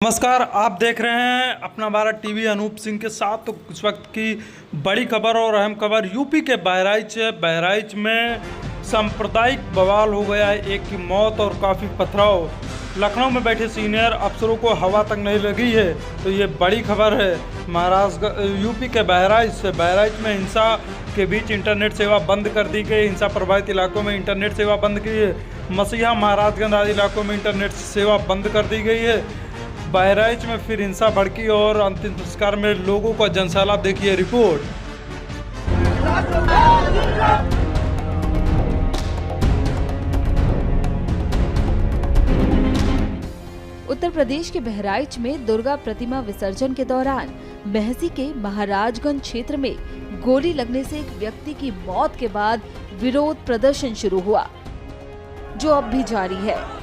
नमस्कार, आप देख रहे हैं अपना भारत टीवी। अनूप सिंह के साथ। तो इस वक्त की बड़ी खबर और अहम खबर यूपी के बहराइच में सांप्रदायिक बवाल हो गया है। एक की मौत और काफ़ी पथराव। लखनऊ में बैठे सीनियर अफसरों को हवा तक नहीं लगी है। तो ये बड़ी खबर है। यूपी के बहराइच में हिंसा के बीच इंटरनेट सेवा बंद कर दी गई। हिंसा प्रभावित इलाकों में इंटरनेट सेवा बंद की है। मसीहा, महाराजगंज आदि इलाकों में इंटरनेट सेवा बंद कर दी गई है। बहराइच में फिर हिंसा भड़की और अंतिम संस्कार में लोगों का जनसैलाब। देखिए रिपोर्ट। उत्तर प्रदेश के बहराइच में दुर्गा प्रतिमा विसर्जन के दौरान महसी के महाराजगंज क्षेत्र में गोली लगने से एक व्यक्ति की मौत के बाद विरोध प्रदर्शन शुरू हुआ, जो अब भी जारी है।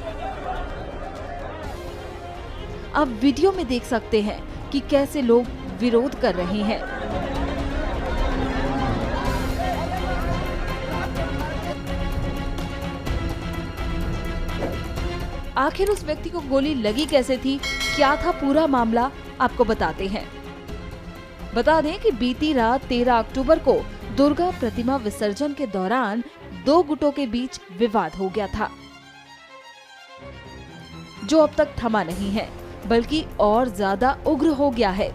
आप वीडियो में देख सकते हैं कि कैसे लोग विरोध कर रहे हैं। आखिर उस व्यक्ति को गोली लगी कैसे थी, क्या था पूरा मामला, आपको बताते हैं। बता दें कि बीती रात 13 अक्टूबर को दुर्गा प्रतिमा विसर्जन के दौरान दो गुटों के बीच विवाद हो गया था, जो अब तक थमा नहीं है, बल्कि और ज्यादा उग्र हो गया है।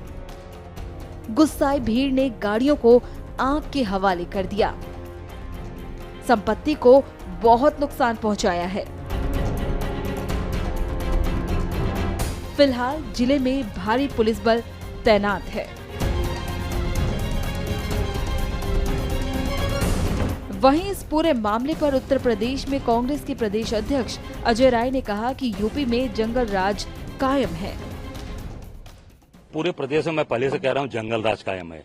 गुस्साई भीड़ ने गाड़ियों को आग के हवाले कर दिया। संपत्ति को बहुत नुकसान पहुंचाया है। फिलहाल जिले में भारी पुलिस बल तैनात है। वहीं इस पूरे मामले पर उत्तर प्रदेश में कांग्रेस के प्रदेश अध्यक्ष अजय राय ने कहा कि यूपी में जंगल राज कायम है। पूरे प्रदेश में मैं पहले से कह रहा हूं, जंगल राज कायम है।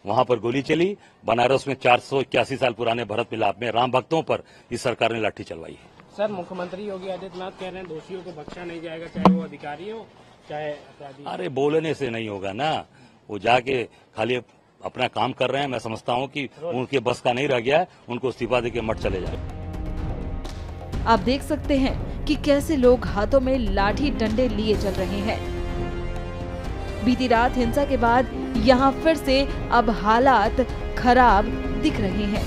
वहां पर गोली चली। बनारस में 481 साल पुराने भरत मिलाप में राम भक्तों पर इस सरकार ने लाठी चलवाई है। सर, मुख्यमंत्री योगी आदित्यनाथ कह रहे हैं दोषियों को बख्शा नहीं जाएगा, चाहे वो अधिकारी हो चाहे अपराधी। अरे बोलने से नहीं होगा ना, वो जाके खाली अपना काम कर रहे हैं। मैं समझता हूं कि उनके बस का नहीं रह गया है, उनको इस्तीफा देके मठ चले जाए। आप देख सकते हैं कि कैसे लोग हाथों में लाठी डंडे लिए चल रहे हैं। बीती रात हिंसा के बाद यहां फिर से अब हालात खराब दिख रहे हैं।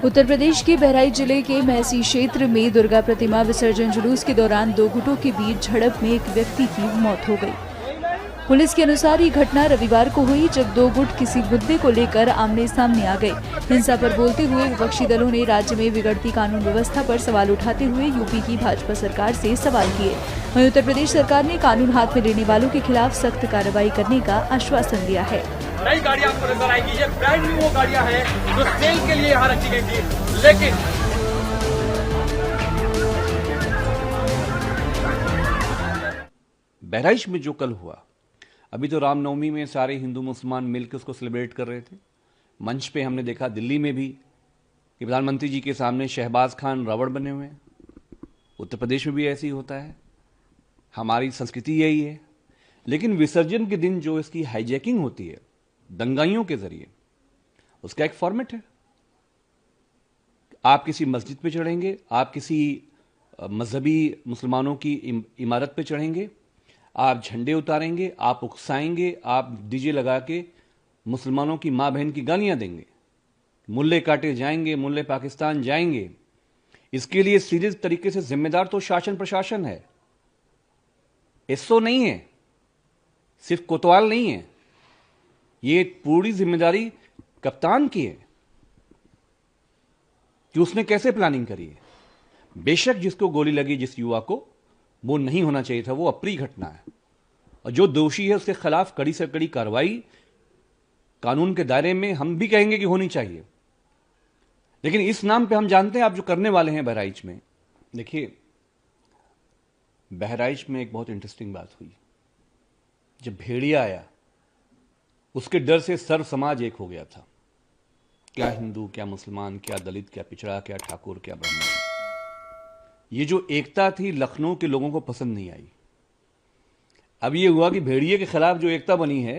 उत्तर प्रदेश के बहराइच जिले के महसी क्षेत्र में दुर्गा प्रतिमा विसर्जन जुलूस के दौरान दो गुटों के बीच झड़प में एक व्यक्ति की मौत हो गई। पुलिस के अनुसार ये घटना रविवार को हुई, जब दो गुट किसी मुद्दे को लेकर आमने सामने आ गए। हिंसा पर बोलते हुए विपक्षी दलों ने राज्य में बिगड़ती कानून व्यवस्था पर सवाल उठाते हुए यूपी की भाजपा सरकार से सवाल किए। वहीं उत्तर प्रदेश सरकार ने कानून हाथ में लेने वालों के खिलाफ सख्त कार्रवाई करने का आश्वासन दिया है। नई गाड़ियां आपको नजर आएगी। ये ब्रांड न्यू वो गाड़ियां हैं जो सेल के लिए यहाँ रखी गई थी, लेकिन बहराइच में जो कल हुआ, अभी तो रामनवमी में सारे हिंदू मुसलमान मिलकर उसको सेलिब्रेट कर रहे थे। मंच पे हमने देखा दिल्ली में भी कि प्रधानमंत्री जी के सामने शहबाज खान रावण बने हुए हैं। उत्तर प्रदेश में भी ऐसे ही होता है, हमारी संस्कृति यही है। लेकिन विसर्जन के दिन जो इसकी हाईजैकिंग होती है दंगाइयों के जरिए, उसका एक फॉर्मेट है। आप किसी मस्जिद पे चढ़ेंगे, आप किसी मजहबी मुसलमानों की इमारत पे चढ़ेंगे, आप झंडे उतारेंगे, आप उकसाएंगे, आप डीजे लगा के मुसलमानों की माँ बहन की गालियां देंगे, मुल्ले काटे जाएंगे, मुल्ले पाकिस्तान जाएंगे। इसके लिए सीरियस तरीके से जिम्मेदार तो शासन प्रशासन है, एसओ नहीं है, सिर्फ कोतवाल नहीं है। ये पूरी जिम्मेदारी कप्तान की है कि उसने कैसे प्लानिंग करी है। बेशक जिसको गोली लगी, जिस युवा को, वो नहीं होना चाहिए था, वो अप्रिय घटना है। और जो दोषी है उसके खिलाफ कड़ी से कड़ी कार्रवाई कानून के दायरे में हम भी कहेंगे कि होनी चाहिए। लेकिन इस नाम पे हम जानते हैं आप जो करने वाले हैं बहराइच में। देखिए, बहराइच में एक बहुत इंटरेस्टिंग बात हुई। जब भेड़िया आया, उसके डर से सर्व समाज एक हो गया था। क्या हिंदू, क्या मुसलमान, क्या दलित, क्या पिछड़ा, क्या ठाकुर, क्या ब्राह्मण। ये जो एकता थी लखनऊ के लोगों को पसंद नहीं आई। अब ये हुआ कि भेड़िए के खिलाफ जो एकता बनी है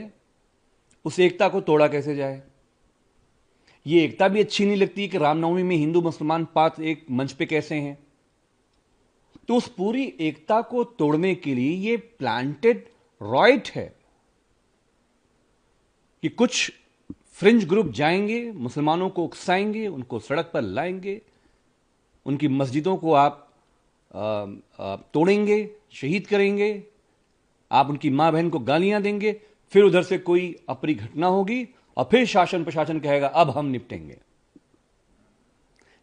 उस एकता को तोड़ा कैसे जाए। ये एकता भी अच्छी नहीं लगती कि रामनवमी में हिंदू मुसलमान पात एक मंच पे कैसे हैं। तो उस पूरी एकता को तोड़ने के लिए ये प्लांटेड रॉयट है कि कुछ फ्रिंज ग्रुप जाएंगे, मुसलमानों को उकसाएंगे, उनको सड़क पर लाएंगे, उनकी मस्जिदों को आप तोड़ेंगे, शहीद करेंगे, आप उनकी मां बहन को गालियां देंगे, फिर उधर से कोई अप्रिय घटना होगी और फिर शासन प्रशासन कहेगा अब हम निपटेंगे,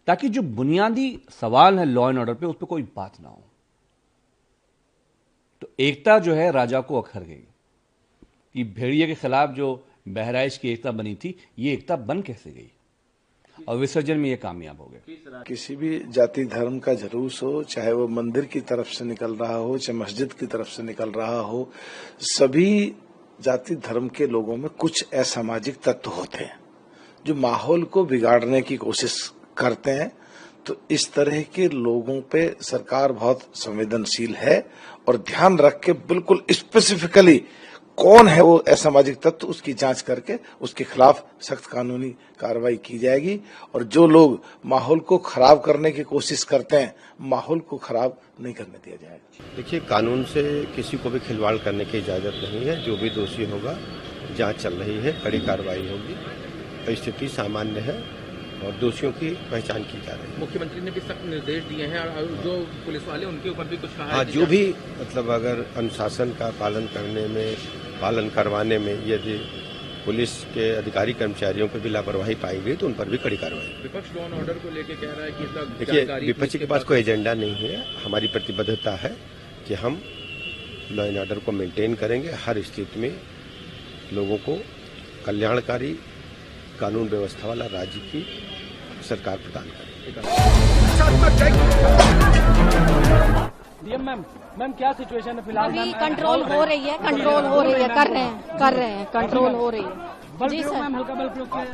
ताकि जो बुनियादी सवाल है लॉ एंड ऑर्डर पे उस पर कोई बात ना हो। तो एकता जो है राजा को अखर गई कि भेड़िए के खिलाफ जो बहराइच की एकता बनी थी, ये एकता बन कैसे गई और विसर्जन में ये कामयाब हो गए। किसी भी जाति धर्म का जुलूस हो, चाहे वो मंदिर की तरफ से निकल रहा हो, चाहे मस्जिद की तरफ से निकल रहा हो, सभी जाति धर्म के लोगों में कुछ असामाजिक तत्व होते हैं जो माहौल को बिगाड़ने की कोशिश करते हैं। तो इस तरह के लोगों पे सरकार बहुत संवेदनशील है और ध्यान रख के बिल्कुल स्पेसिफिकली कौन है वो असामाजिक तत्व, उसकी जांच करके उसके खिलाफ सख्त कानूनी कार्रवाई की जाएगी। और जो लोग माहौल को खराब करने की कोशिश करते हैं, माहौल को खराब नहीं करने दिया जाएगा। देखिए, कानून से किसी को भी खिलवाड़ करने की इजाजत नहीं है। जो भी दोषी होगा, जांच चल रही है, कड़ी कार्रवाई होगी। स्थिति सामान्य है और दोषियों की पहचान की जा रही है। मुख्यमंत्री ने भी सख्त निर्देश दिए हैं और जो पुलिस वाले उनके ऊपर भी कुछ कहा हाँ, जो भी मतलब अगर अनुशासन का पालन करवाने में यदि पुलिस के अधिकारी कर्मचारियों पर भी लापरवाही पाई गई तो उन पर भी कड़ी कार्रवाई। विपक्ष लॉ एंड ऑर्डर को लेकर कह रहा है कि देखिए, विपक्ष के पास कोई एजेंडा नहीं है। हमारी प्रतिबद्धता है कि हम लॉ एंड ऑर्डर को मेंटेन करेंगे, हर स्थिति में लोगों को कल्याणकारी कानून व्यवस्था वाला राज्य की सरकार प्रदान करेगी। डीएम मैम क्या सिचुएशन है फिलहाल? अभी कंट्रोल हो रही है, कर रहे हैं, कंट्रोल हो रही है। जी सर। हल्का बल प्रयोग किया